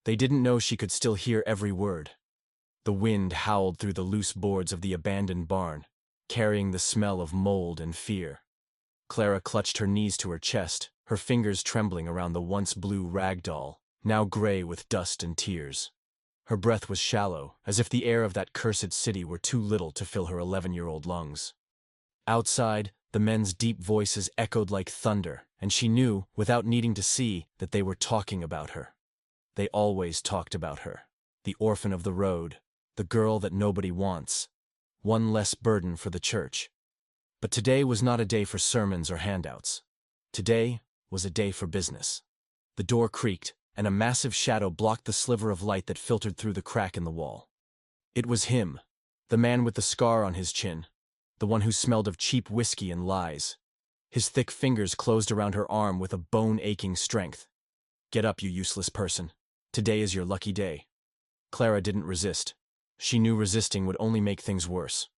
They didn't know she could still hear every word. The wind howled through the loose boards of the abandoned barn, carrying the smell of mold and fear. Clara clutched her knees to her chest, her fingers trembling around the once blue rag doll, now gray with dust and tears. Her breath was shallow, as if the air of that cursed city were too little to fill her 11-year-old lungs. Outside, the men's deep voices echoed like thunder, and she knew, without needing to see, that they were talking about her. They always talked about her. The orphan of the road, the girl that nobody wants, one less burden for the church. But today was not a day for sermons or handouts. Today was a day for business. The door creaked, and a massive shadow blocked the sliver of light that filtered through the crack in the wall. It was him, the man with the scar on his chin, the one who smelled of cheap whiskey and lies. His thick fingers closed around her arm with a bone-aching strength. "Get up, you useless person. Today is your lucky day." Clara didn't resist. She knew resisting would only make things worse.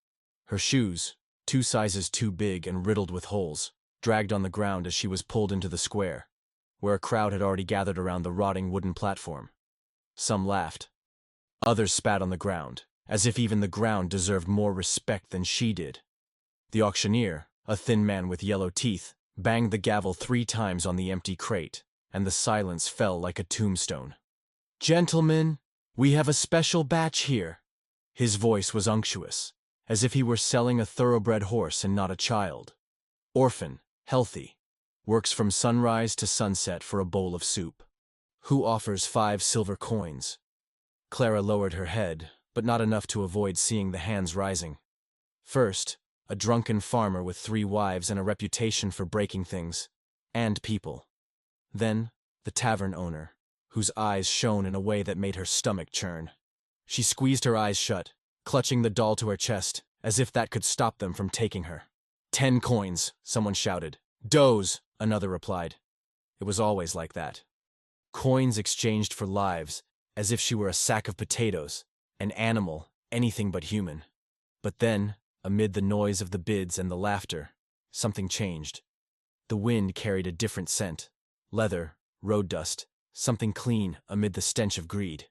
Her shoes, 2 sizes too big and riddled with holes, dragged on the ground as she was pulled into the square, where a crowd had already gathered around the rotting wooden platform. Some laughed. Others spat on the ground, as if even the ground deserved more respect than she did. The auctioneer, a thin man with yellow teeth, banged the gavel 3 times on the empty crate, and the silence fell like a tombstone. "Gentlemen, we have a special batch here." His voice was unctuous, as if he were selling a thoroughbred horse and not a child. "Orphan, healthy, works from sunrise to sunset for a bowl of soup. Who offers 5 silver coins?" Clara lowered her head, but not enough to avoid seeing the hands rising. First, a drunken farmer with 3 wives and a reputation for breaking things, and people. Then, the tavern owner, whose eyes shone in a way that made her stomach churn. She squeezed her eyes shut, clutching the doll to her chest, as if that could stop them from taking her. 10 coins, someone shouted. "Doze," another replied. It was always like that. Coins exchanged for lives, as if she were a sack of potatoes, an animal, anything but human. But then, amid the noise of the bids and the laughter, something changed. The wind carried a different scent. Leather, road dust, something clean amid the stench of greed.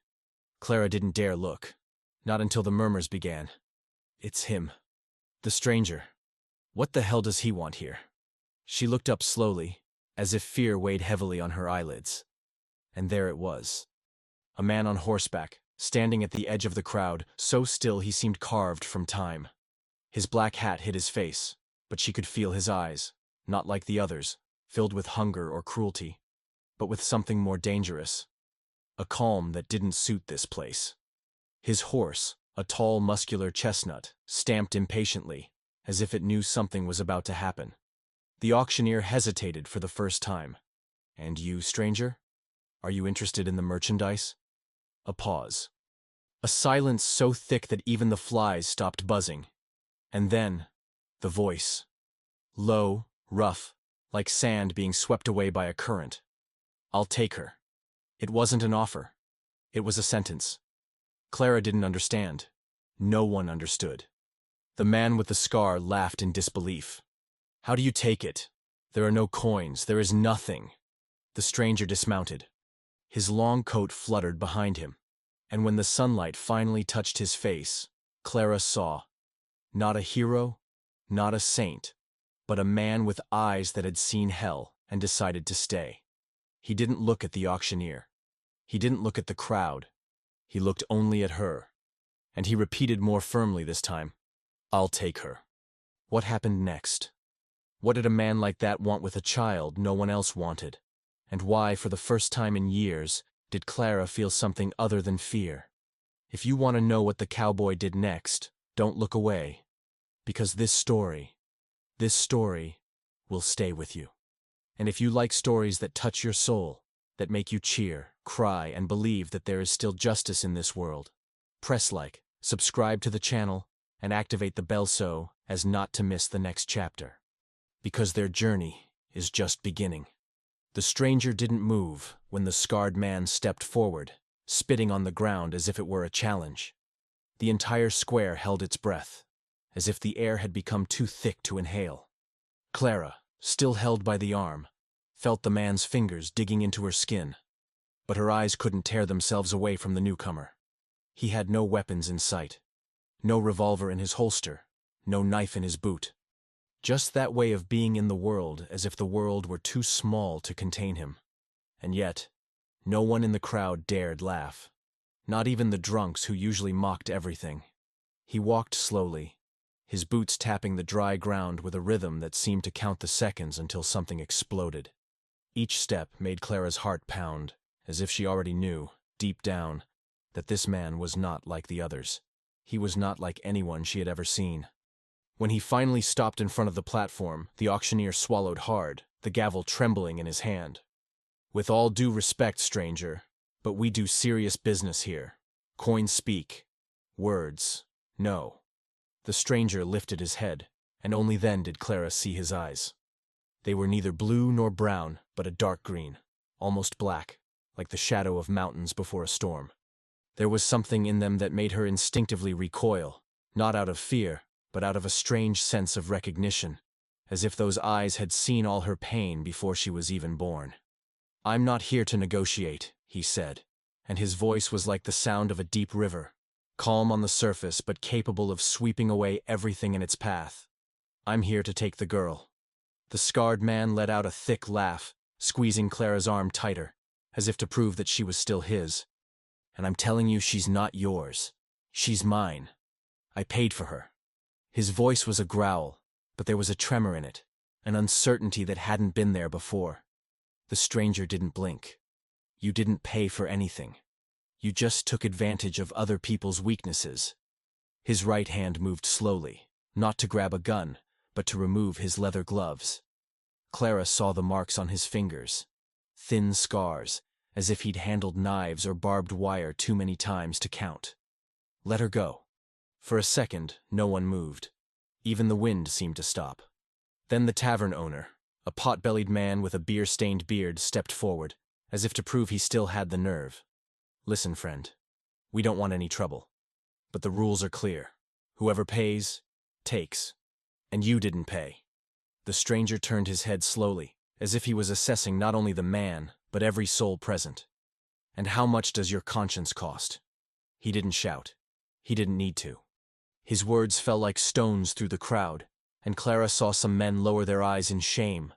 Clara didn't dare look. Not until the murmurs began. "It's him. The stranger. What the hell does he want here?" She looked up slowly, as if fear weighed heavily on her eyelids. And there it was. A man on horseback, standing at the edge of the crowd, so still he seemed carved from time. His black hat hid his face, but she could feel his eyes, not like the others, filled with hunger or cruelty, but with something more dangerous. A calm that didn't suit this place. His horse, a tall, muscular chestnut, stamped impatiently, as if it knew something was about to happen. The auctioneer hesitated for the first time. "And you, stranger? Are you interested in the merchandise?" A pause. A silence so thick that even the flies stopped buzzing. And then, the voice. Low, rough, like sand being swept away by a current. "I'll take her." It wasn't an offer. It was a sentence. Clara didn't understand. No one understood. The man with the scar laughed in disbelief. "How do you take it? There are no coins. There is nothing." The stranger dismounted. His long coat fluttered behind him, and when the sunlight finally touched his face, Clara saw, not a hero, not a saint, but a man with eyes that had seen hell and decided to stay. He didn't look at the auctioneer. He didn't look at the crowd. He looked only at her. And he repeated more firmly this time, "I'll take her." What happened next? What did a man like that want with a child no one else wanted? And why, for the first time in years, did Clara feel something other than fear? If you want to know what the cowboy did next, don't look away. Because this story will stay with you. And if you like stories that touch your soul, that make you cheer, cry, and believe that there is still justice in this world, press like, subscribe to the channel, and activate the bell so as not to miss the next chapter. Because their journey is just beginning. The stranger didn't move when the scarred man stepped forward, spitting on the ground as if it were a challenge. The entire square held its breath, as if the air had become too thick to inhale. Clara, still held by the arm, felt the man's fingers digging into her skin. but her eyes couldn't tear themselves away from the newcomer. He had no weapons in sight, no revolver in his holster, no knife in his boot. Just that way of being in the world, as if the world were too small to contain him. And yet, no one in the crowd dared laugh. Not even the drunks who usually mocked everything. He walked slowly, his boots tapping the dry ground with a rhythm that seemed to count the seconds until something exploded. Each step made Clara's heart pound, as if she already knew, deep down, that this man was not like the others. He was not like anyone she had ever seen. When he finally stopped in front of the platform, the auctioneer swallowed hard, the gavel trembling in his hand. "With all due respect, stranger, but we do serious business here. Coins speak. Words, no." The stranger lifted his head, and only then did Clara see his eyes. They were neither blue nor brown, but a dark green, almost black, like the shadow of mountains before a storm. There was something in them that made her instinctively recoil, not out of fear, but out of a strange sense of recognition, as if those eyes had seen all her pain before she was even born. "I'm not here to negotiate," he said, and his voice was like the sound of a deep river, calm on the surface but capable of sweeping away everything in its path. "I'm here to take the girl." The scarred man let out a thick laugh, squeezing Clara's arm tighter, as if to prove that she was still his. "And I'm telling you, she's not yours. She's mine. I paid for her." His voice was a growl, but there was a tremor in it, an uncertainty that hadn't been there before. The stranger didn't blink. "You didn't pay for anything. You just took advantage of other people's weaknesses." His right hand moved slowly, not to grab a gun, but to remove his leather gloves. Clara saw the marks on his fingers, thin scars, as if he'd handled knives or barbed wire too many times to count. "Let her go." For a second, no one moved. Even the wind seemed to stop. Then the tavern owner, a pot-bellied man with a beer-stained beard, stepped forward, as if to prove he still had the nerve. "Listen, friend. We don't want any trouble. But the rules are clear. Whoever pays, takes. And you didn't pay." The stranger turned his head slowly, as if he was assessing not only the man, but every soul present. "And how much does your conscience cost?" He didn't shout. He didn't need to. His words fell like stones through the crowd, and Clara saw some men lower their eyes in shame.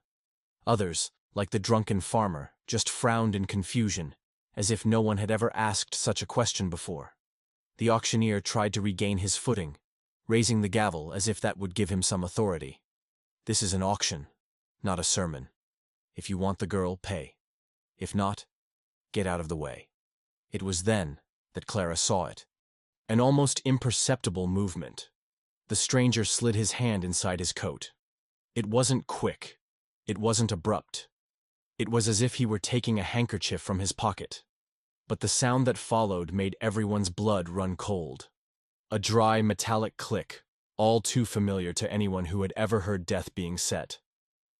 Others, like the drunken farmer, just frowned in confusion, as if no one had ever asked such a question before. The auctioneer tried to regain his footing, raising the gavel as if that would give him some authority. "This is an auction, not a sermon. If you want the girl, pay. If not, get out of the way." It was then that Clara saw it. An almost imperceptible movement. The stranger slid his hand inside his coat. It wasn't quick. It wasn't abrupt. It was as if he were taking a handkerchief from his pocket. But the sound that followed made everyone's blood run cold. A dry, metallic click, all too familiar to anyone who had ever heard death being set.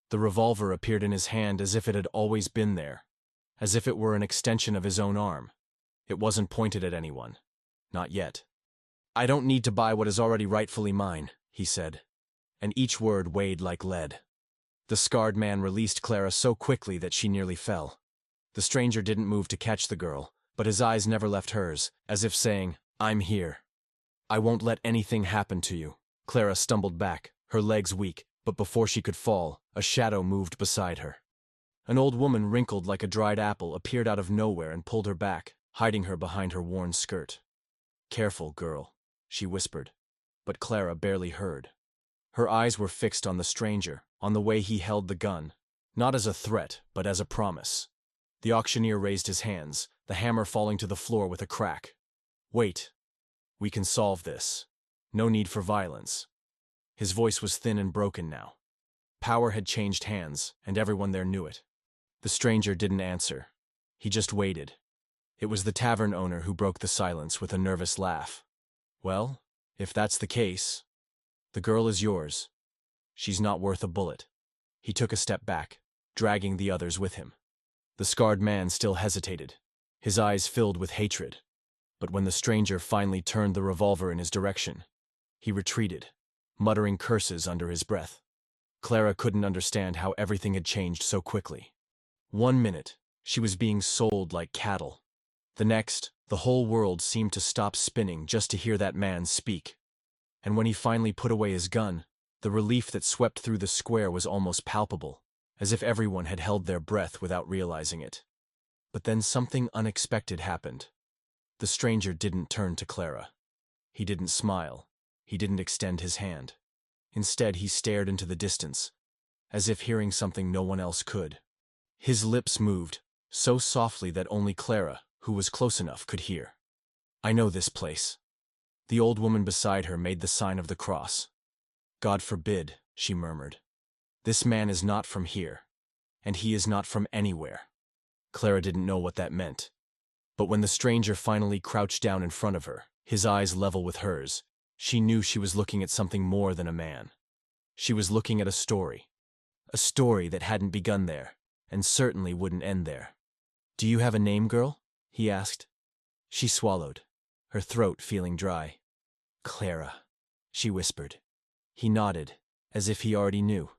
The revolver appeared in his hand as if it had always been there, as if it were an extension of his own arm. It wasn't pointed at anyone. Not yet. "I don't need to buy what is already rightfully mine," he said, and each word weighed like lead. The scarred man released Clara so quickly that she nearly fell. The stranger didn't move to catch the girl, but his eyes never left hers, as if saying, "I'm here. I won't let anything happen to you." Clara stumbled back, her legs weak, but before she could fall, a shadow moved beside her. An old woman wrinkled like a dried apple appeared out of nowhere and pulled her back, hiding her behind her worn skirt. "Careful, girl," she whispered, but Clara barely heard. Her eyes were fixed on the stranger, on the way he held the gun, not as a threat, but as a promise. The auctioneer raised his hands, the hammer falling to the floor with a crack. "Wait. We can solve this. No need for violence." His voice was thin and broken now. Power had changed hands, and everyone there knew it. The stranger didn't answer. He just waited. It was the tavern owner who broke the silence with a nervous laugh. "Well, if that's the case, the girl is yours. She's not worth a bullet." He took a step back, dragging the others with him. The scarred man still hesitated, his eyes filled with hatred. But when the stranger finally turned the revolver in his direction, he retreated, muttering curses under his breath. Clara couldn't understand how everything had changed so quickly. 1 minute, She was being sold like cattle. The next, the whole world seemed to stop spinning just to hear that man speak. And when he finally put away his gun, the relief that swept through the square was almost palpable, as if everyone had held their breath without realizing it. But then something unexpected happened. The stranger didn't turn to Clara. He didn't smile. He didn't extend his hand. Instead, he stared into the distance, as if hearing something no one else could. His lips moved, so softly that only Clara, who was close enough, could hear. "I know this place." The old woman beside her made the sign of the cross. "God forbid," she murmured. "This man is not from here, and he is not from anywhere." Clara didn't know what that meant. But when the stranger finally crouched down in front of her, his eyes level with hers, she knew she was looking at something more than a man. She was looking at a story that hadn't begun there, and certainly wouldn't end there. "Do you have a name, girl?" he asked. She swallowed, her throat feeling dry. "Clara," she whispered. He nodded, as if he already knew,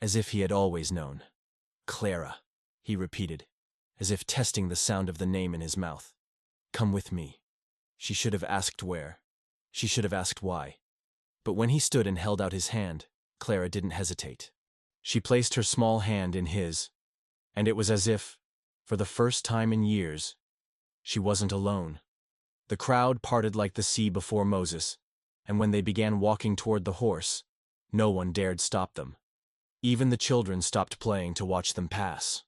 as if he had always known. "Clara," he repeated, as if testing the sound of the name in his mouth. "Come with me." She should have asked where. She should have asked why. But when he stood and held out his hand, Clara didn't hesitate. She placed her small hand in his, and it was as if, for the first time in years, she wasn't alone. The crowd parted like the sea before Moses, and when they began walking toward the horse, no one dared stop them. Even the children stopped playing to watch them pass.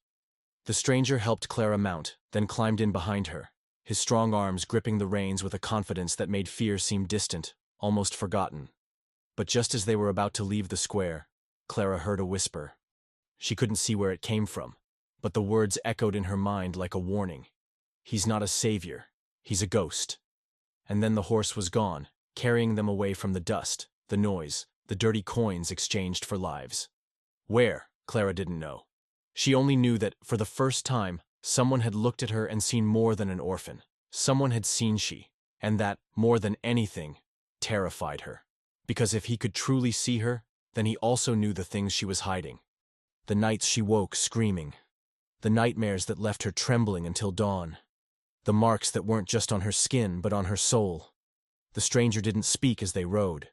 The stranger helped Clara mount, then climbed in behind her, his strong arms gripping the reins with a confidence that made fear seem distant, almost forgotten. But just as they were about to leave the square, Clara heard a whisper. She couldn't see where it came from, but the words echoed in her mind like a warning. "He's not a savior, he's a ghost." And then the horse was gone, carrying them away from the dust, the noise, the dirty coins exchanged for lives. Where? Clara didn't know. She only knew that, for the first time, someone had looked at her and seen more than an orphan. Someone had seen she, and that, more than anything, terrified her. Because if he could truly see her, then he also knew the things she was hiding. The nights she woke screaming. The nightmares that left her trembling until dawn. The marks that weren't just on her skin, but on her soul. The stranger didn't speak as they rode.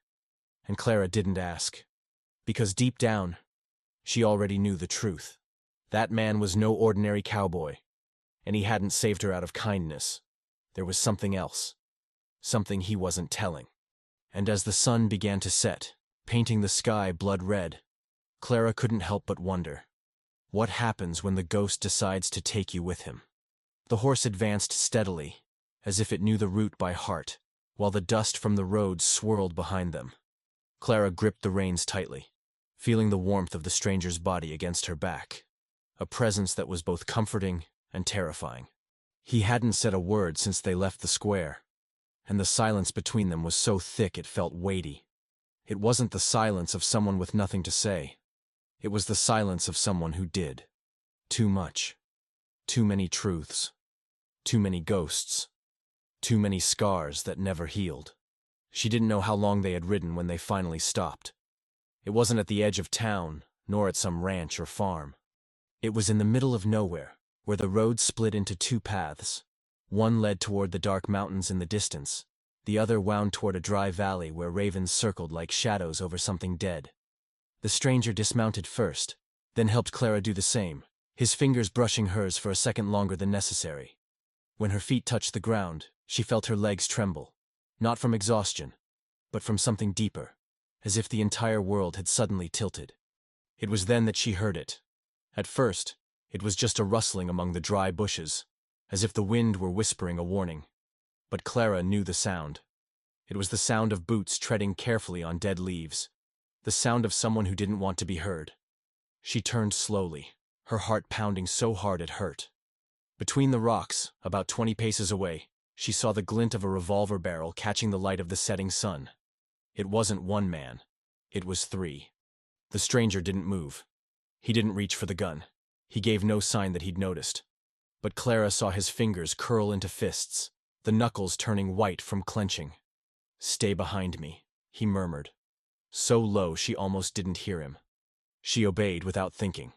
And Clara didn't ask. Because deep down, she already knew the truth. That man was no ordinary cowboy. And he hadn't saved her out of kindness. There was something else. Something he wasn't telling. And as the sun began to set, painting the sky blood red, Clara couldn't help but wonder. What happens when the ghost decides to take you with him? The horse advanced steadily, as if it knew the route by heart, while the dust from the road swirled behind them. Clara gripped the reins tightly, feeling the warmth of the stranger's body against her back, a presence that was both comforting and terrifying. He hadn't said a word since they left the square, and the silence between them was so thick it felt weighty. It wasn't the silence of someone with nothing to say. It was the silence of someone who did. Too much. Too many truths. Too many ghosts. Too many scars that never healed. She didn't know how long they had ridden when they finally stopped. It wasn't at the edge of town, nor at some ranch or farm. It was in the middle of nowhere, where the road split into two paths. One led toward the dark mountains in the distance. The other wound toward a dry valley where ravens circled like shadows over something dead. The stranger dismounted first, then helped Clara do the same, his fingers brushing hers for a second longer than necessary. When her feet touched the ground, she felt her legs tremble, not from exhaustion, but from something deeper, as if the entire world had suddenly tilted. It was then that she heard it. At first, it was just a rustling among the dry bushes, as if the wind were whispering a warning. But Clara knew the sound. It was the sound of boots treading carefully on dead leaves, the sound of someone who didn't want to be heard. She turned slowly, her heart pounding so hard it hurt. Between the rocks, about 20 paces away, she saw the glint of a revolver barrel catching the light of the setting sun. It wasn't one man. It was three. The stranger didn't move. He didn't reach for the gun. He gave no sign that he'd noticed. But Clara saw his fingers curl into fists, the knuckles turning white from clenching. "Stay behind me," he murmured. So low she almost didn't hear him. She obeyed without thinking.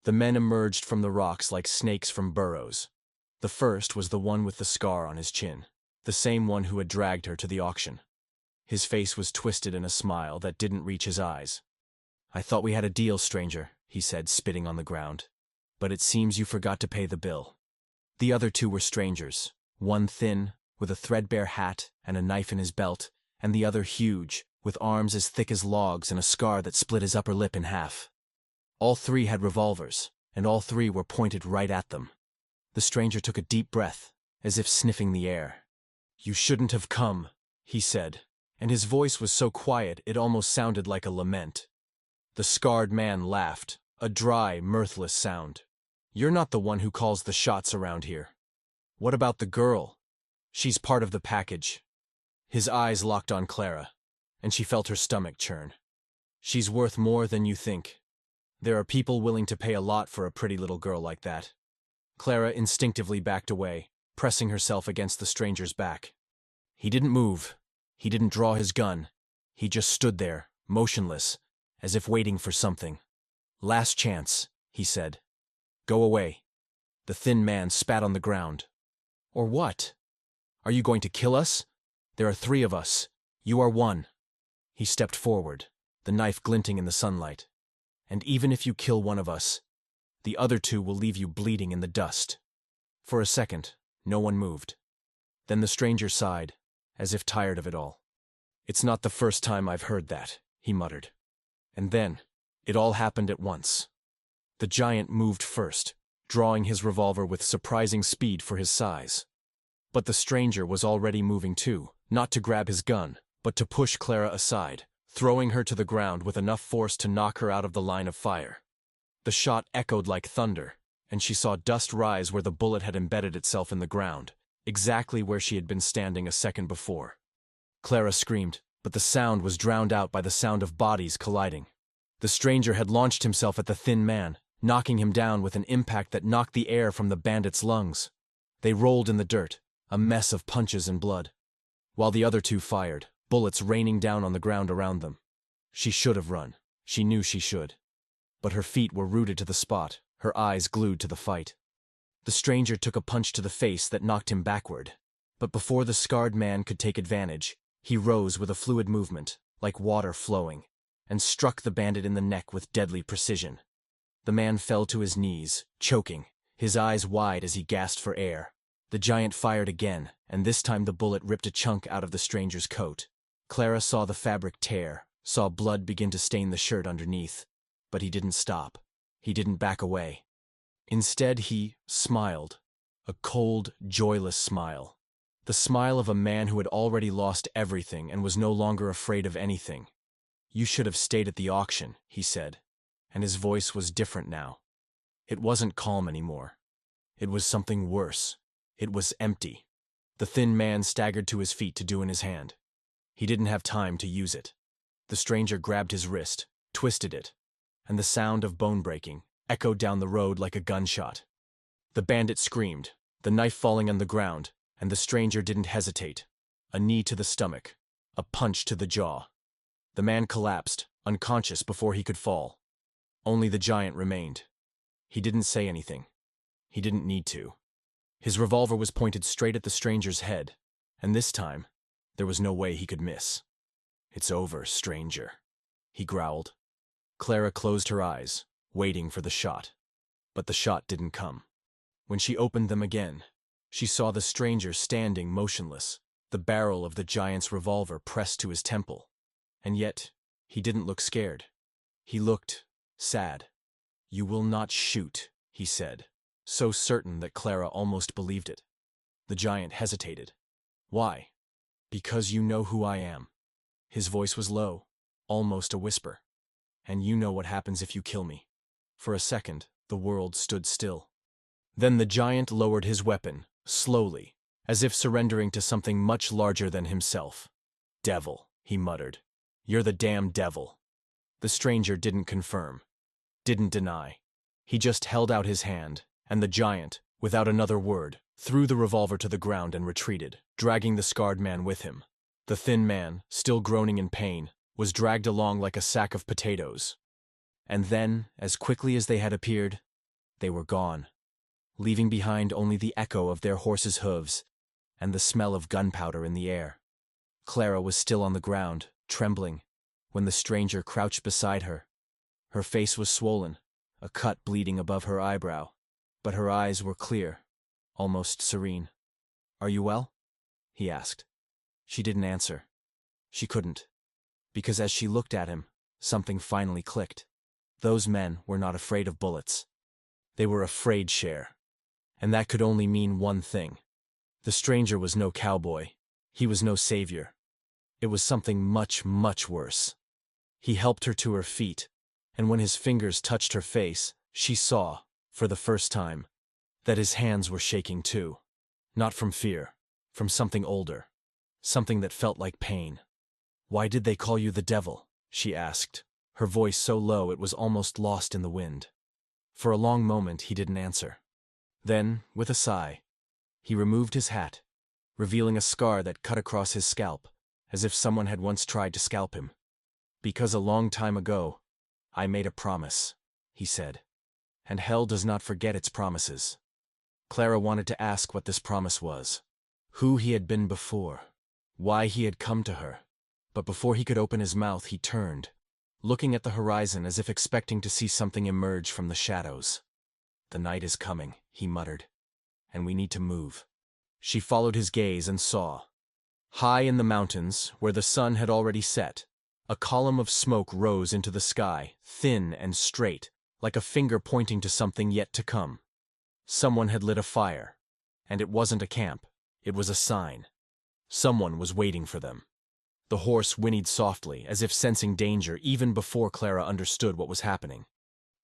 The men emerged from the rocks like snakes from burrows. The first was the one with the scar on his chin, the same one who had dragged her to the auction. His face was twisted in a smile that didn't reach his eyes. "I thought we had a deal, stranger," he said, spitting on the ground. "But it seems you forgot to pay the bill." The other two were strangers, one thin, with a threadbare hat and a knife in his belt, and the other huge, with arms as thick as logs and a scar that split his upper lip in half. All three had revolvers, and all three were pointed right at them. The stranger took a deep breath, as if sniffing the air. "You shouldn't have come," he said, and his voice was so quiet it almost sounded like a lament. The scarred man laughed, a dry, mirthless sound. "You're not the one who calls the shots around here. What about the girl? She's part of the package." His eyes locked on Clara, and she felt her stomach churn. "She's worth more than you think. There are people willing to pay a lot for a pretty little girl like that." Clara instinctively backed away, pressing herself against the stranger's back. He didn't move. He didn't draw his gun. He just stood there, motionless, as if waiting for something. "Last chance," he said. "Go away." The thin man spat on the ground. "Or what? Are you going to kill us? There are three of us. You are one." He stepped forward, the knife glinting in the sunlight. "And even if you kill one of us, the other two will leave you bleeding in the dust." For a second, no one moved. Then the stranger sighed, as if tired of it all. "It's not the first time I've heard that," he muttered. And then, it all happened at once. The giant moved first, drawing his revolver with surprising speed for his size. But the stranger was already moving too, not to grab his gun, but to push Clara aside, throwing her to the ground with enough force to knock her out of the line of fire. The shot echoed like thunder, and she saw dust rise where the bullet had embedded itself in the ground, exactly where she had been standing a second before. Clara screamed, but the sound was drowned out by the sound of bodies colliding. The stranger had launched himself at the thin man, knocking him down with an impact that knocked the air from the bandit's lungs. They rolled in the dirt, a mess of punches and blood, while the other two fired, bullets raining down on the ground around them. She should have run. She knew she should. But her feet were rooted to the spot, her eyes glued to the fight. The stranger took a punch to the face that knocked him backward. But before the scarred man could take advantage, he rose with a fluid movement, like water flowing, and struck the bandit in the neck with deadly precision. The man fell to his knees, choking, his eyes wide as he gasped for air. The giant fired again, and this time the bullet ripped a chunk out of the stranger's coat. Clara saw the fabric tear, saw blood begin to stain the shirt underneath. But he didn't stop. He didn't back away. Instead, he smiled. A cold, joyless smile. The smile of a man who had already lost everything and was no longer afraid of anything. "You should have stayed at the auction," he said, and his voice was different now. It wasn't calm anymore. It was something worse. It was empty. The thin man staggered to his feet to do in his hand. He didn't have time to use it. The stranger grabbed his wrist, twisted it, and the sound of bone breaking echoed down the road like a gunshot. The bandit screamed, the knife falling on the ground, and the stranger didn't hesitate. A knee to the stomach, a punch to the jaw. The man collapsed, unconscious before he could fall. Only the giant remained. He didn't say anything. He didn't need to. His revolver was pointed straight at the stranger's head, and this time, there was no way he could miss. "It's over, stranger," he growled. Clara closed her eyes, waiting for the shot. But the shot didn't come. When she opened them again, she saw the stranger standing motionless, the barrel of the giant's revolver pressed to his temple. And yet, he didn't look scared. He looked sad. "You will not shoot," he said, so certain that Clara almost believed it. The giant hesitated. "Why?" "Because you know who I am." His voice was low, almost a whisper. "And you know what happens if you kill me." For a second, the world stood still. Then the giant lowered his weapon, slowly, as if surrendering to something much larger than himself. "Devil," he muttered. "You're the damn devil." The stranger didn't confirm, didn't deny. He just held out his hand, and the giant, without another word, threw the revolver to the ground and retreated, dragging the scarred man with him. The thin man, still groaning in pain, was dragged along like a sack of potatoes. And then, as quickly as they had appeared, They were gone, leaving behind only the echo of their horses' hooves and the smell of gunpowder in the air. Clara was still on the ground, trembling, when the stranger crouched beside her. Her face was swollen, a cut bleeding above her eyebrow, but her eyes were clear, almost serene. "Are you well?" he asked. She didn't answer. She couldn't, because as she looked at him, something finally clicked. Those men were not afraid of bullets. They were afraid Cher. And that could only mean one thing. The stranger was no cowboy. He was no savior. It was something much, much worse. He helped her to her feet, and when his fingers touched her face, she saw, for the first time, that his hands were shaking too. Not from fear, from something older, something that felt like pain. "Why did they call you the devil?" she asked, her voice so low it was almost lost in the wind. For a long moment he didn't answer. Then, with a sigh, he removed his hat, revealing a scar that cut across his scalp, as if someone had once tried to scalp him. "Because a long time ago, I made a promise," he said, "and hell does not forget its promises." Clara wanted to ask what this promise was, who he had been before, why he had come to her, but before he could open his mouth he turned, looking at the horizon as if expecting to see something emerge from the shadows. "The night is coming," he muttered, "and we need to move." She followed his gaze and saw, high in the mountains, where the sun had already set, a column of smoke rose into the sky, thin and straight, like a finger pointing to something yet to come. Someone had lit a fire, and it wasn't a camp, it was a sign. Someone was waiting for them. The horse whinnied softly, as if sensing danger even before Clara understood what was happening.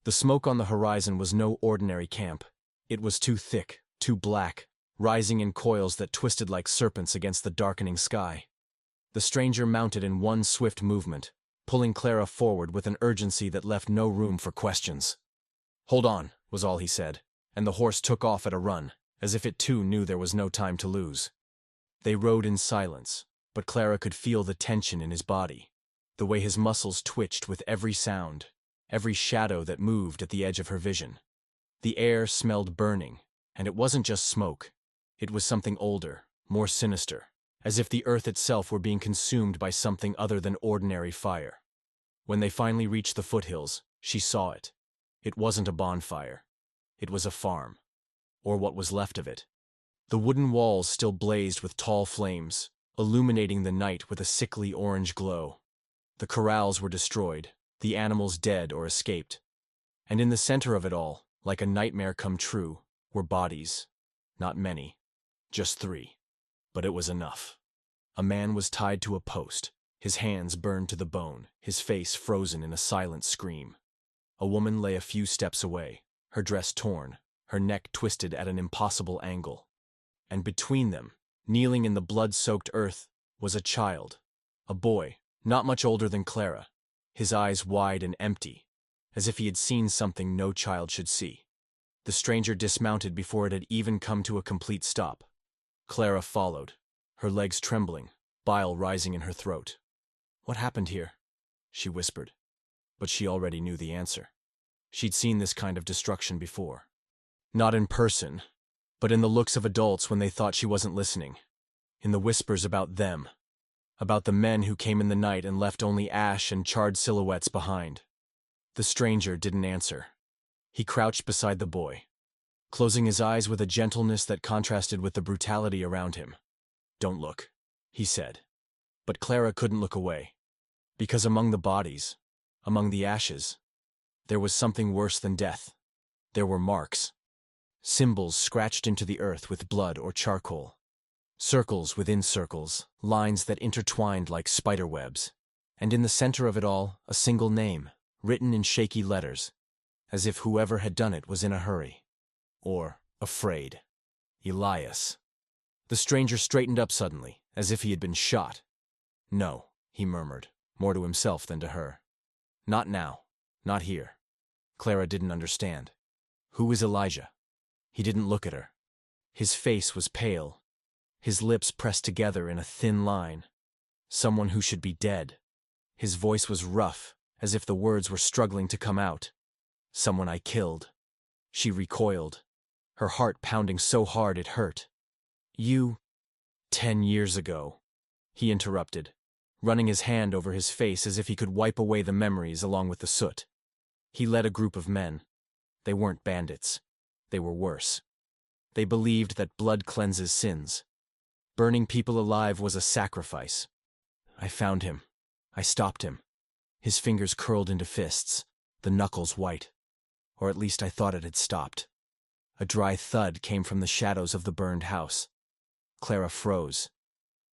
The smoke on the horizon was no ordinary camp. It was too thick, too black, rising in coils that twisted like serpents against the darkening sky. The stranger mounted in one swift movement, pulling Clara forward with an urgency that left no room for questions. "Hold on," was all he said, and the horse took off at a run, as if it too knew there was no time to lose. They rode in silence, but Clara could feel the tension in his body, the way his muscles twitched with every sound, every shadow that moved at the edge of her vision. The air smelled burning, and it wasn't just smoke. It was something older, more sinister, as if the earth itself were being consumed by something other than ordinary fire. When they finally reached the foothills, she saw it. It wasn't a bonfire. It was a farm, or what was left of it. The wooden walls still blazed with tall flames, illuminating the night with a sickly orange glow. The corrals were destroyed, the animals dead or escaped. And in the center of it all, like a nightmare come true, were bodies. Not many, just 3. But it was enough. A man was tied to a post, his hands burned to the bone, his face frozen in a silent scream. A woman lay a few steps away, her dress torn, her neck twisted at an impossible angle. And between them, kneeling in the blood-soaked earth, was a child, a boy, not much older than Clara, his eyes wide and empty, as if he had seen something no child should see. The stranger dismounted before it had even come to a complete stop. Clara followed, her legs trembling, bile rising in her throat. "What happened here?" she whispered. But she already knew the answer. She'd seen this kind of destruction before. Not in person, but in the looks of adults when they thought she wasn't listening. In the whispers about them. About the men who came in the night and left only ash and charred silhouettes behind. The stranger didn't answer. He crouched beside the boy, closing his eyes with a gentleness that contrasted with the brutality around him. "Don't look," he said. But Clara couldn't look away. Because among the bodies, among the ashes, there was something worse than death. There were marks. Symbols scratched into the earth with blood or charcoal. Circles within circles, lines that intertwined like spider webs. And in the center of it all, a single name, written in shaky letters, as if whoever had done it was in a hurry. Or afraid. Elias. The stranger straightened up suddenly, as if he had been shot. "No," he murmured, more to himself than to her. "Not now. Not here." Clara didn't understand. Who is Elijah? He didn't look at her. His face was pale, his lips pressed together in a thin line. Someone who should be dead. His voice was rough, as if the words were struggling to come out. "Someone I killed." She recoiled, her heart pounding so hard it hurt. You, 10 years ago, he interrupted, running his hand over his face as if he could wipe away the memories along with the soot. He led a group of men. They weren't bandits. They were worse. They believed that blood cleanses sins. Burning people alive was a sacrifice. I found him. I stopped him. His fingers curled into fists, the knuckles white. Or at least I thought it had stopped. A dry thud came from the shadows of the burned house. Clara froze.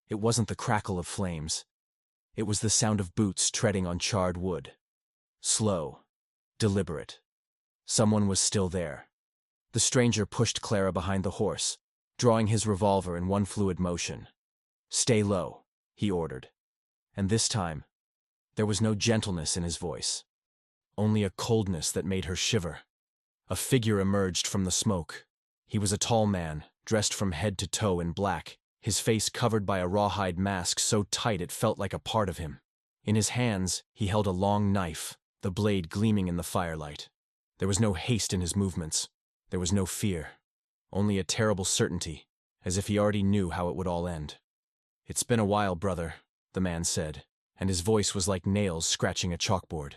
It wasn't the crackle of flames. It was the sound of boots treading on charred wood. Slow, deliberate. Someone was still there. The stranger pushed Clara behind the horse, drawing his revolver in one fluid motion. "Stay low," he ordered. And this time, there was no gentleness in his voice. Only a coldness that made her shiver. A figure emerged from the smoke. He was a tall man, dressed from head to toe in black, his face covered by a rawhide mask so tight it felt like a part of him. In his hands, he held a long knife, the blade gleaming in the firelight. There was no haste in his movements. There was no fear. Only a terrible certainty, as if he already knew how it would all end. "It's been a while, brother," the man said, and his voice was like nails scratching a chalkboard.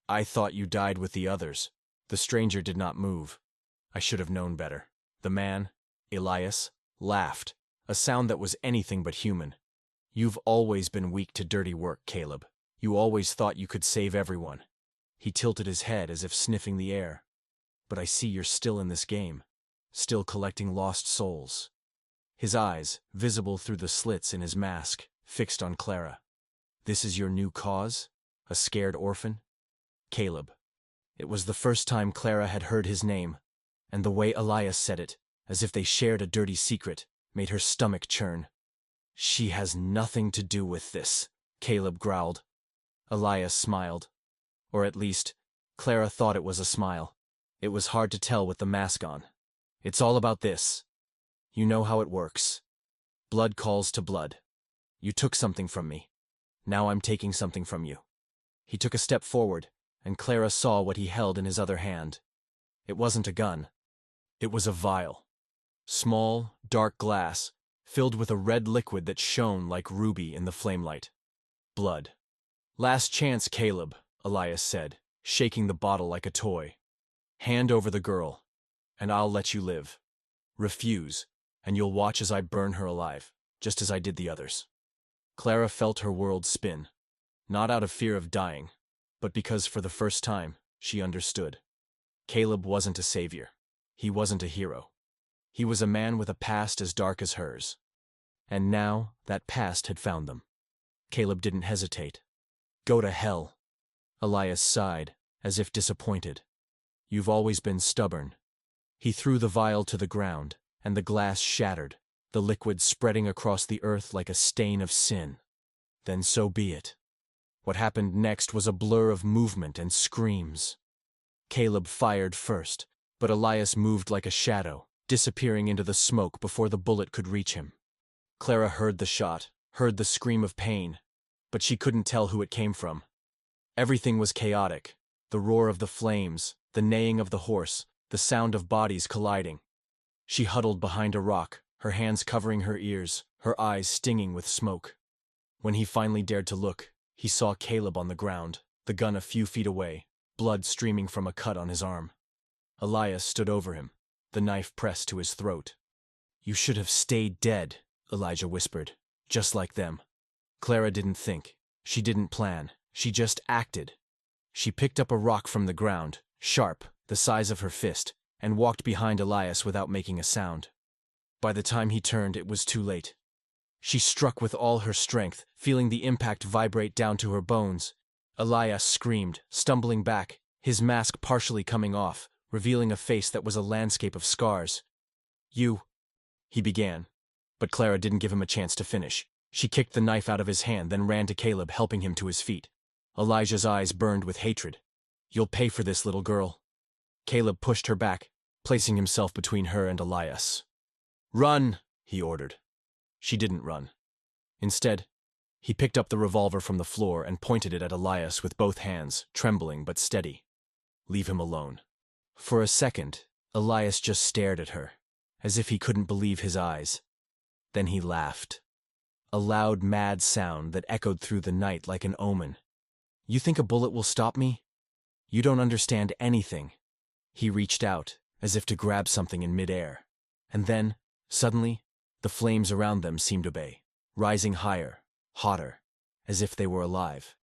"I thought you died with the others." The stranger did not move. I should have known better. The man, Elias, laughed, a sound that was anything but human. "You've always been weak to dirty work, Caleb. You always thought you could save everyone." He tilted his head as if sniffing the air. "But I see you're still in this game, still collecting lost souls." His eyes, visible through the slits in his mask, fixed on Clara. "This is your new cause? A scared orphan?" Caleb. It was the first time Clara had heard his name, and the way Elias said it, as if they shared a dirty secret, made her stomach churn. "She has nothing to do with this," Caleb growled. Elias smiled. Or at least, Clara thought it was a smile. It was hard to tell with the mask on. "It's all about this. You know how it works. Blood calls to blood. You took something from me. Now I'm taking something from you." He took a step forward, and Clara saw what he held in his other hand. It wasn't a gun. It was a vial. Small, dark glass, filled with a red liquid that shone like ruby in the flamelight. Blood. "Last chance, Caleb," Elias said, shaking the bottle like a toy. "Hand over the girl, and I'll let you live. Refuse, and you'll watch as I burn her alive, just as I did the others." Clara felt her world spin, not out of fear of dying, but because for the first time, she understood. Caleb wasn't a savior. He wasn't a hero. He was a man with a past as dark as hers. And now, that past had found them. Caleb didn't hesitate. "Go to hell." Elias sighed, as if disappointed. "You've always been stubborn." He threw the vial to the ground, and the glass shattered, the liquid spreading across the earth like a stain of sin. Then so be it. What happened next was a blur of movement and screams. Caleb fired first, but Elias moved like a shadow, disappearing into the smoke before the bullet could reach him. Clara heard the shot, heard the scream of pain, but she couldn't tell who it came from. Everything was chaotic, the roar of the flames, the neighing of the horse, the sound of bodies colliding. She huddled behind a rock, her hands covering her ears, her eyes stinging with smoke. When he finally dared to look, he saw Caleb on the ground, the gun a few feet away, blood streaming from a cut on his arm. Elias stood over him, the knife pressed to his throat. "You should have stayed dead," Elijah whispered, "just like them." Clara didn't think. She didn't plan. She just acted. She picked up a rock from the ground, sharp, the size of her fist, and walked behind Elias without making a sound. By the time he turned, it was too late. She struck with all her strength, feeling the impact vibrate down to her bones. Elias screamed, stumbling back, his mask partially coming off, revealing a face that was a landscape of scars. "You," he began, but Clara didn't give him a chance to finish. She kicked the knife out of his hand, then ran to Caleb, helping him to his feet. Elijah's eyes burned with hatred. "You'll pay for this, little girl." Caleb pushed her back, placing himself between her and Elias. "Run," he ordered. She didn't run. Instead, he picked up the revolver from the floor and pointed it at Elias with both hands, trembling but steady. "Leave him alone." For a second, Elias just stared at her, as if he couldn't believe his eyes. Then he laughed. A loud, mad sound that echoed through the night like an omen. "You think a bullet will stop me? You don't understand anything." He reached out, as if to grab something in midair. And then, suddenly, the flames around them seemed to obey, rising higher, hotter, as if they were alive.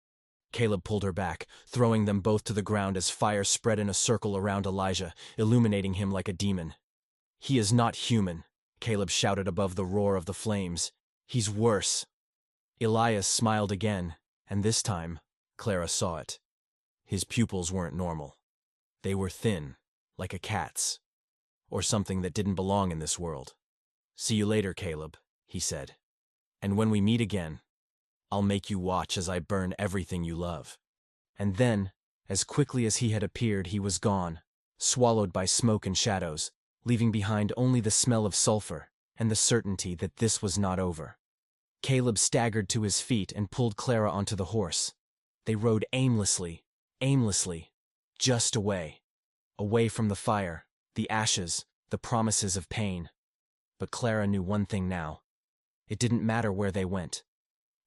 Caleb pulled her back, throwing them both to the ground as fire spread in a circle around Elijah, illuminating him like a demon. "He is not human," Caleb shouted above the roar of the flames. "He's worse." Elias smiled again, and this time, Clara saw it. His pupils weren't normal. They were thin, like a cat's, or something that didn't belong in this world. "See you later, Caleb," he said. "And when we meet again, I'll make you watch as I burn everything you love." And then, as quickly as he had appeared, he was gone, swallowed by smoke and shadows, leaving behind only the smell of sulfur and the certainty that this was not over. Caleb staggered to his feet and pulled Clara onto the horse. They rode aimlessly, just away from the fire, the ashes, the promises of pain. But Clara knew one thing now. It didn't matter where they went.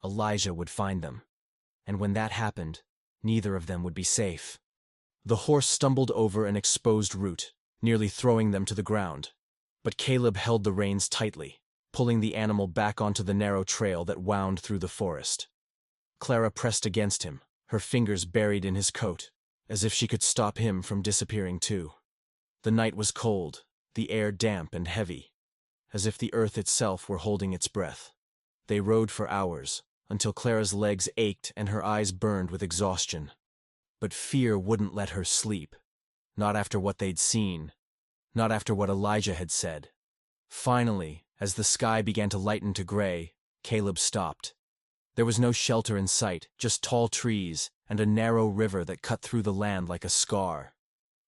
Elijah would find them. And when that happened, neither of them would be safe. The horse stumbled over an exposed root, nearly throwing them to the ground. But Caleb held the reins tightly, pulling the animal back onto the narrow trail that wound through the forest. Clara pressed against him, her fingers buried in his coat, as if she could stop him from disappearing too. The night was cold, the air damp and heavy, as if the earth itself were holding its breath. They rode for hours, until Clara's legs ached and her eyes burned with exhaustion. But fear wouldn't let her sleep. Not after what they'd seen. Not after what Elijah had said. Finally, as the sky began to lighten to gray, Caleb stopped. There was no shelter in sight, just tall trees and a narrow river that cut through the land like a scar.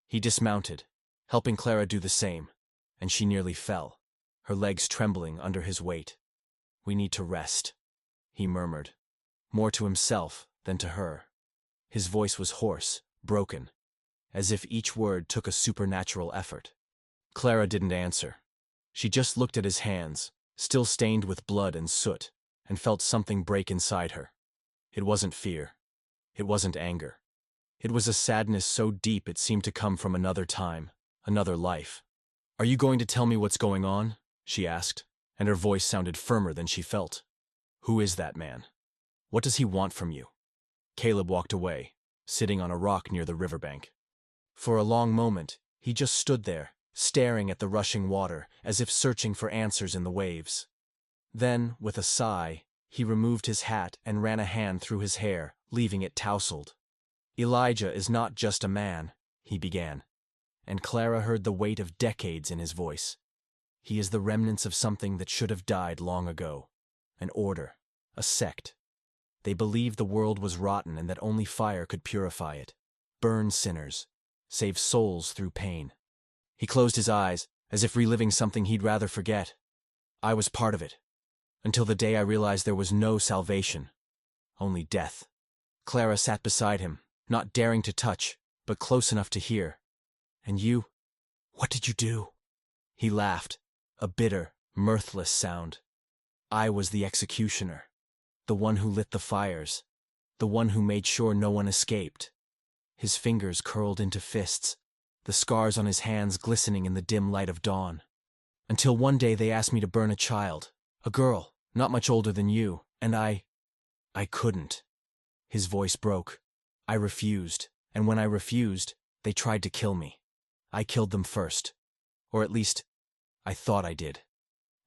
He dismounted, helping Clara do the same, and she nearly fell, her legs trembling under his weight. "We need to rest," he murmured, more to himself than to her. His voice was hoarse, broken, as if each word took a supernatural effort. Clara didn't answer. She just looked at his hands, still stained with blood and soot, and felt something break inside her. It wasn't fear. It wasn't anger. It was a sadness so deep it seemed to come from another time, another life. "Are you going to tell me what's going on?" she asked, and her voice sounded firmer than she felt. "Who is that man? What does he want from you?" Caleb walked away, sitting on a rock near the riverbank. For a long moment, he just stood there, staring at the rushing water, as if searching for answers in the waves. Then, with a sigh, he removed his hat and ran a hand through his hair, leaving it tousled. "Elijah is not just a man," he began, and Clara heard the weight of decades in his voice. "He is the remnants of something that should have died long ago. An order, a sect. They believed the world was rotten and that only fire could purify it, burn sinners, save souls through pain." He closed his eyes, as if reliving something he'd rather forget. "I was part of it, until the day I realized there was no salvation, only death." Clara sat beside him, not daring to touch, but close enough to hear. "And you? What did you do?" He laughed, a bitter, mirthless sound. "I was the executioner, the one who lit the fires, the one who made sure no one escaped." His fingers curled into fists, the scars on his hands glistening in the dim light of dawn. "Until one day they asked me to burn a child, a girl, not much older than you, and I couldn't." His voice broke. "I refused, and when I refused, they tried to kill me. I killed them first. Or at least, I thought I did."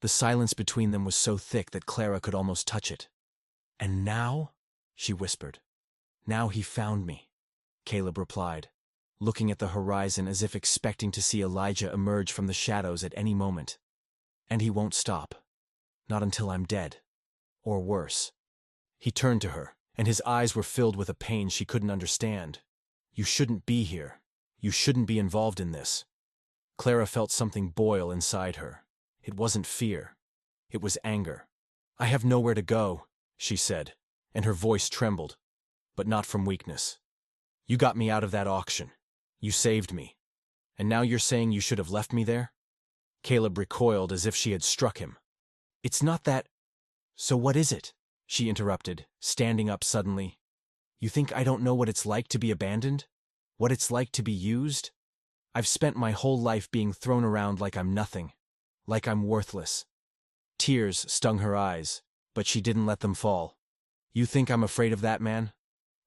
The silence between them was so thick that Clara could almost touch it. "And now?" she whispered. "Now he found me," Caleb replied, looking at the horizon as if expecting to see Elijah emerge from the shadows at any moment. "And he won't stop. Not until I'm dead. Or worse." He turned to her, and his eyes were filled with a pain she couldn't understand. "You shouldn't be here. You shouldn't be involved in this." Clara felt something boil inside her. It wasn't fear. It was anger. "I have nowhere to go," she said, and her voice trembled, but not from weakness. "You got me out of that auction. You saved me. And now you're saying you should have left me there? Caleb recoiled as if she had struck him. It's not that. So what is it? She interrupted, standing up suddenly. You think I don't know what it's like to be abandoned? What it's like to be used? I've spent my whole life being thrown around like I'm nothing, like I'm worthless. Tears stung her eyes, but she didn't let them fall. You think I'm afraid of that man?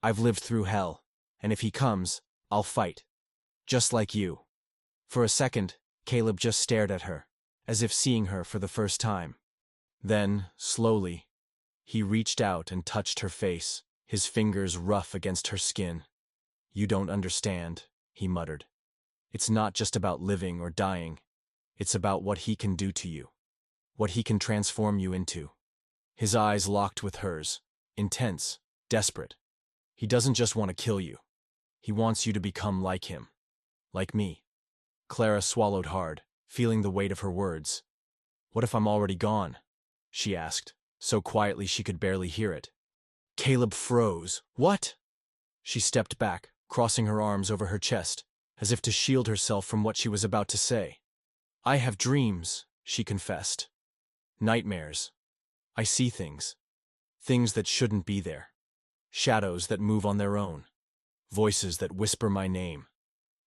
I've lived through hell, and if he comes, I'll fight. Just like you. For a second, Caleb just stared at her, as if seeing her for the first time. Then, slowly, he reached out and touched her face, his fingers rough against her skin. You don't understand, he muttered. It's not just about living or dying. It's about what he can do to you. What he can transform you into. His eyes locked with hers, intense, desperate. He doesn't just want to kill you. He wants you to become like him. Like me. Clara swallowed hard, feeling the weight of her words. What if I'm already gone? She asked, so quietly she could barely hear it. Caleb froze. What? She stepped back, crossing her arms over her chest, as if to shield herself from what she was about to say. I have dreams, she confessed. Nightmares. I see things. Things that shouldn't be there. Shadows that move on their own. Voices that whisper my name.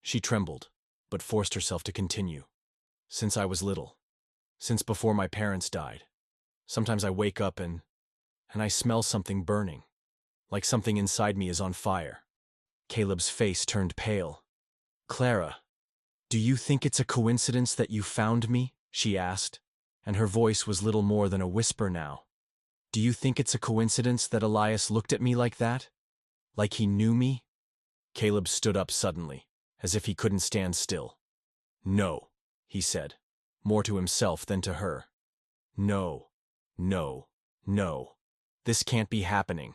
She trembled, but forced herself to continue. Since I was little. Since before my parents died. Sometimes I wake up and I smell something burning. Like something inside me is on fire. Caleb's face turned pale. Clara, do you think it's a coincidence that you found me? She asked, and her voice was little more than a whisper now. Do you think it's a coincidence that Elias looked at me like that? Like he knew me? Caleb stood up suddenly, as if he couldn't stand still. No, he said, more to himself than to her. No, no, no. This can't be happening.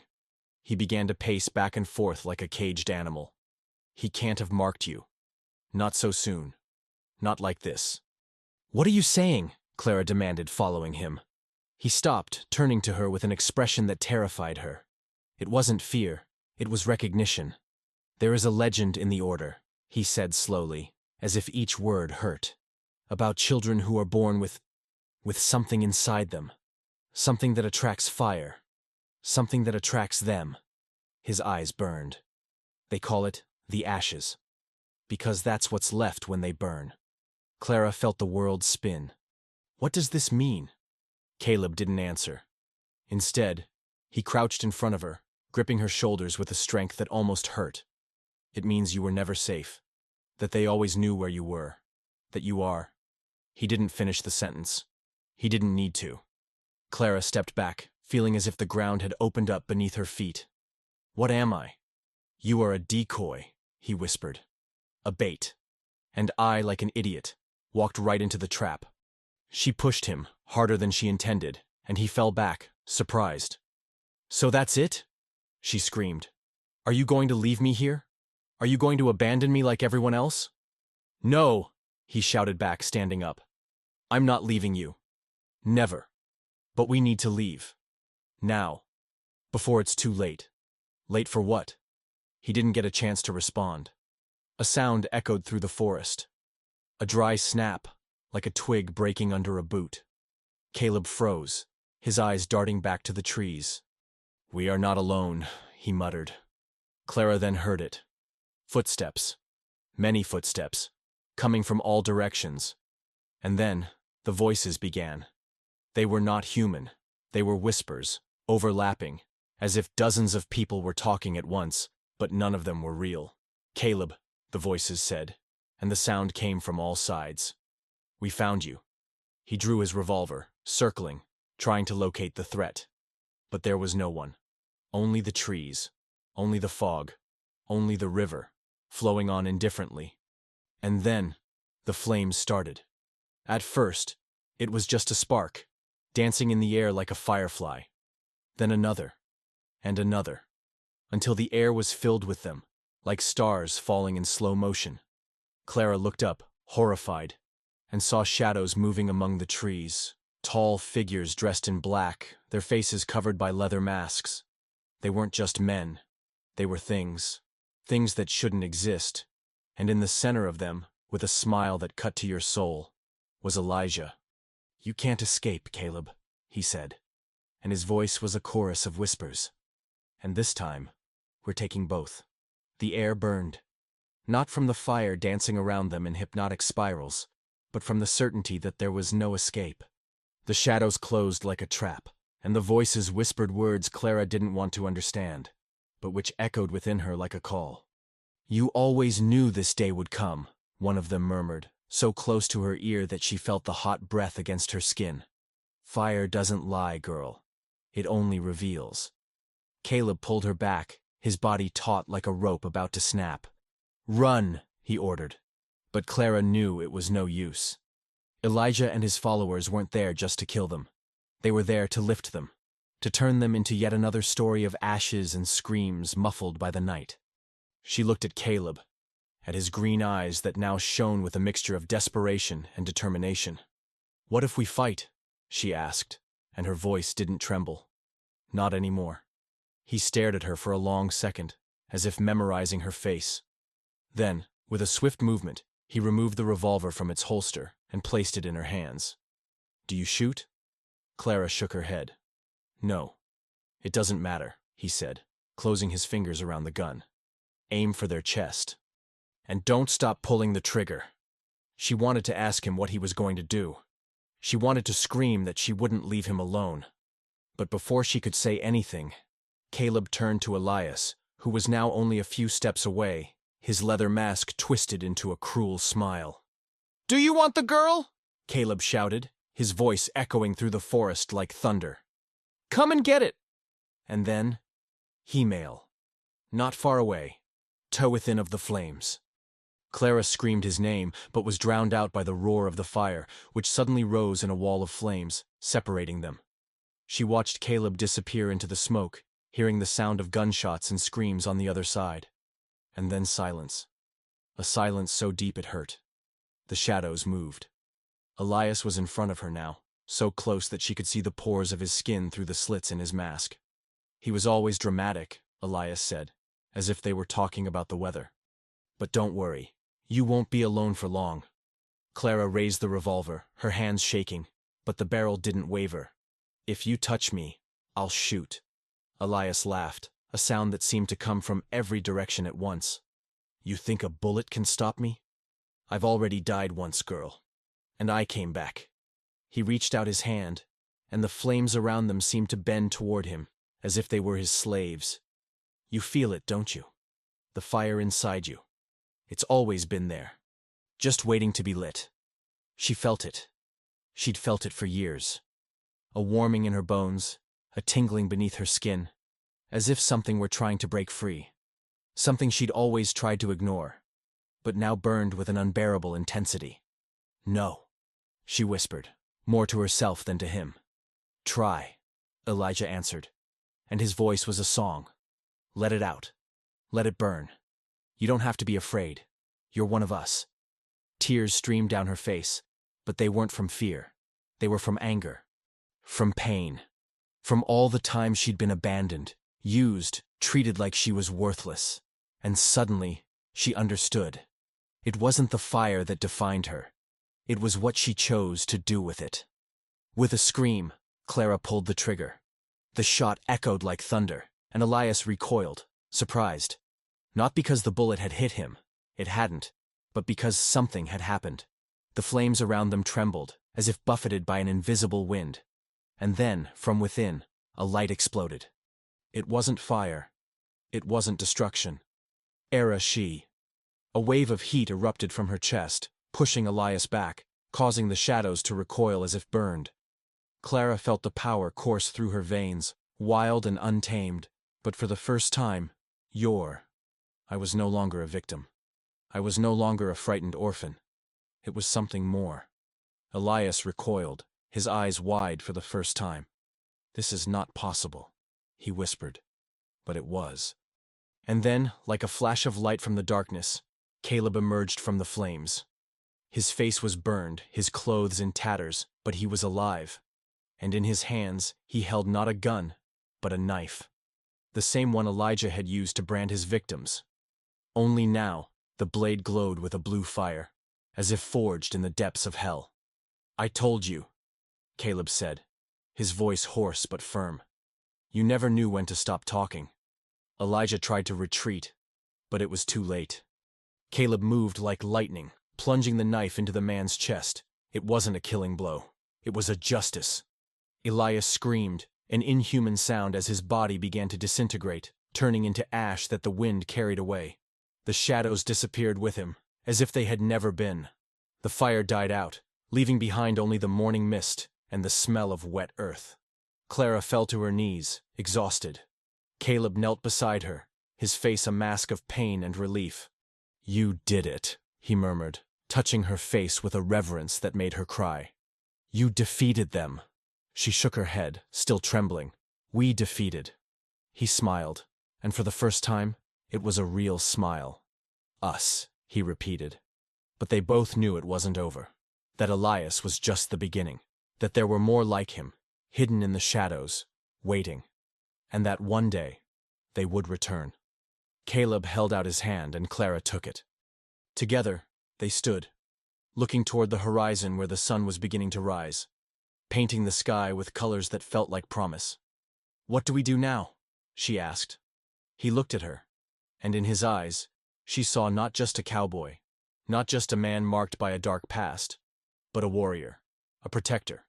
He began to pace back and forth like a caged animal. He can't have marked you. Not so soon. Not like this. What are you saying? Clara demanded, following him. He stopped, turning to her with an expression that terrified her. It wasn't fear, it was recognition. There is a legend in the Order, he said slowly, as if each word hurt. About children who are born with something inside them. Something that attracts fire. Something that attracts them. His eyes burned. They call it the ashes. Because that's what's left when they burn. Clara felt the world spin. What does this mean? Caleb didn't answer. Instead, he crouched in front of her, gripping her shoulders with a strength that almost hurt. It means you were never safe. That they always knew where you were. That you are. He didn't finish the sentence. He didn't need to. Clara stepped back, feeling as if the ground had opened up beneath her feet. What am I? You are a decoy, he whispered. A bait. And I, like an idiot, walked right into the trap. She pushed him, harder than she intended, and he fell back, surprised. So that's it? She screamed. Are you going to leave me here? Are you going to abandon me like everyone else? No, he shouted back, standing up. I'm not leaving you. Never. But we need to leave. Now. Before it's too late. Late for what? He didn't get a chance to respond. A sound echoed through the forest. A dry snap, like a twig breaking under a boot. Caleb froze, his eyes darting back to the trees. We are not alone, he muttered. Clara then heard it. Footsteps. Many footsteps. Coming from all directions. And then, the voices began. They were not human. They were whispers, overlapping, as if dozens of people were talking at once, but none of them were real. Caleb, the voices said, and the sound came from all sides. We found you. He drew his revolver, circling, trying to locate the threat. But there was no one. Only the trees, only the fog, only the river, flowing on indifferently. And then, the flames started. At first, it was just a spark, dancing in the air like a firefly. Then another, and another, until the air was filled with them, like stars falling in slow motion. Clara looked up, horrified, and saw shadows moving among the trees, tall figures dressed in black, their faces covered by leather masks. They weren't just men. They were things. Things that shouldn't exist. And in the center of them, with a smile that cut to your soul, was Elijah. "You can't escape, Caleb," he said, and his voice was a chorus of whispers. "And this time, we're taking both." The air burned, not from the fire dancing around them in hypnotic spirals, but from the certainty that there was no escape. The shadows closed like a trap, and the voices whispered words Clara didn't want to understand, but which echoed within her like a call. "You always knew this day would come," one of them murmured, so close to her ear that she felt the hot breath against her skin. "Fire doesn't lie, girl. It only reveals." Caleb pulled her back, his body taut like a rope about to snap. "Run," he ordered. But Clara knew it was no use. Elijah and his followers weren't there just to kill them. They were there to lift them, to turn them into yet another story of ashes and screams muffled by the night. She looked at Caleb, at his green eyes that now shone with a mixture of desperation and determination. "What if we fight?" she asked, and her voice didn't tremble. Not anymore. He stared at her for a long second, as if memorizing her face. Then, with a swift movement, he removed the revolver from its holster and placed it in her hands. "Do you shoot?" Clara shook her head. "No. It doesn't matter," he said, closing his fingers around the gun. "Aim for their chest. And don't stop pulling the trigger." She wanted to ask him what he was going to do. She wanted to scream that she wouldn't leave him alone. But before she could say anything, Caleb turned to Elias, who was now only a few steps away, his leather mask twisted into a cruel smile. "Do you want the girl?" Caleb shouted, his voice echoing through the forest like thunder. "Come and get it!" And then, He-Mail. Not far away, toe within of the flames. Clara screamed his name, but was drowned out by the roar of the fire, which suddenly rose in a wall of flames, separating them. She watched Caleb disappear into the smoke, hearing the sound of gunshots and screams on the other side. And then silence. A silence so deep it hurt. The shadows moved. Elias was in front of her now, so close that she could see the pores of his skin through the slits in his mask. He was always dramatic, Elias said, as if they were talking about the weather. "But don't worry. You won't be alone for long." Clara raised the revolver, her hands shaking, but the barrel didn't waver. "If you touch me, I'll shoot." Elias laughed, a sound that seemed to come from every direction at once. "You think a bullet can stop me? I've already died once, girl. And I came back." He reached out his hand, and the flames around them seemed to bend toward him, as if they were his slaves. "You feel it, don't you? The fire inside you. It's always been there, just waiting to be lit." She felt it. She'd felt it for years. A warming in her bones, a tingling beneath her skin, as if something were trying to break free. Something she'd always tried to ignore, but now burned with an unbearable intensity. "No," she whispered, more to herself than to him. "Try," Elijah answered, and his voice was a song. "Let it out. Let it burn. You don't have to be afraid. You're one of us." Tears streamed down her face, but they weren't from fear. They were from anger. From pain. From all the time she'd been abandoned, used, treated like she was worthless. And suddenly, she understood. It wasn't the fire that defined her. It was what she chose to do with it. With a scream, Clara pulled the trigger. The shot echoed like thunder, and Elias recoiled, surprised. Not because the bullet had hit him, it hadn't, but because something had happened. The flames around them trembled, as if buffeted by an invisible wind. And then, from within, a light exploded. It wasn't fire. It wasn't destruction. She. A wave of heat erupted from her chest, pushing Elias back, causing the shadows to recoil as if burned. Clara felt the power course through her veins, wild and untamed, but for the first time, I was no longer a victim. I was no longer a frightened orphan. It was something more. Elias recoiled, his eyes wide for the first time. "This is not possible," he whispered. But it was. And then, like a flash of light from the darkness, Caleb emerged from the flames. His face was burned, his clothes in tatters, but he was alive. And in his hands, he held not a gun, but a knife. The same one Elijah had used to brand his victims. Only now, the blade glowed with a blue fire. as if forged in the depths of hell. "I told you," Caleb said, his voice hoarse but firm. "You never knew when to stop talking." Elijah tried to retreat, but it was too late. Caleb moved like lightning, plunging the knife into the man's chest. It wasn't a killing blow. It was a justice. Elias screamed, an inhuman sound as his body began to disintegrate, turning into ash that the wind carried away. The shadows disappeared with him, as if they had never been. The fire died out, leaving behind only the morning mist and the smell of wet earth. Clara fell to her knees, exhausted. Caleb knelt beside her, his face a mask of pain and relief. "You did it," he murmured, touching her face with a reverence that made her cry. "You defeated them." She shook her head, still trembling. "We defeated." He smiled, and for the first time, it was a real smile. "Us," he repeated. But they both knew it wasn't over. That Elias was just the beginning. That there were more like him, hidden in the shadows, waiting. And that one day, they would return. Caleb held out his hand and Clara took it. Together, they stood, looking toward the horizon where the sun was beginning to rise, painting the sky with colors that felt like promise. "What do we do now?" she asked. He looked at her, and in his eyes, she saw not just a cowboy, not just a man marked by a dark past, but a warrior, a protector,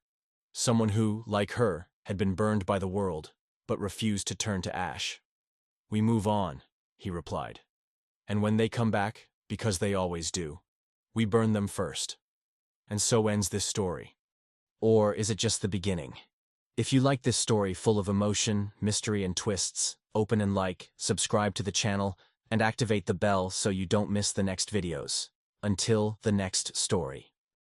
someone who, like her, had been burned by the world, but refused to turn to ash. "We move on," he replied. "And when they come back, because they always do, we burn them first." And so ends this story. Or is it just the beginning? If you like this story full of emotion, mystery, and twists, open and like, subscribe to the channel, and activate the bell so you don't miss the next videos. Until the next story.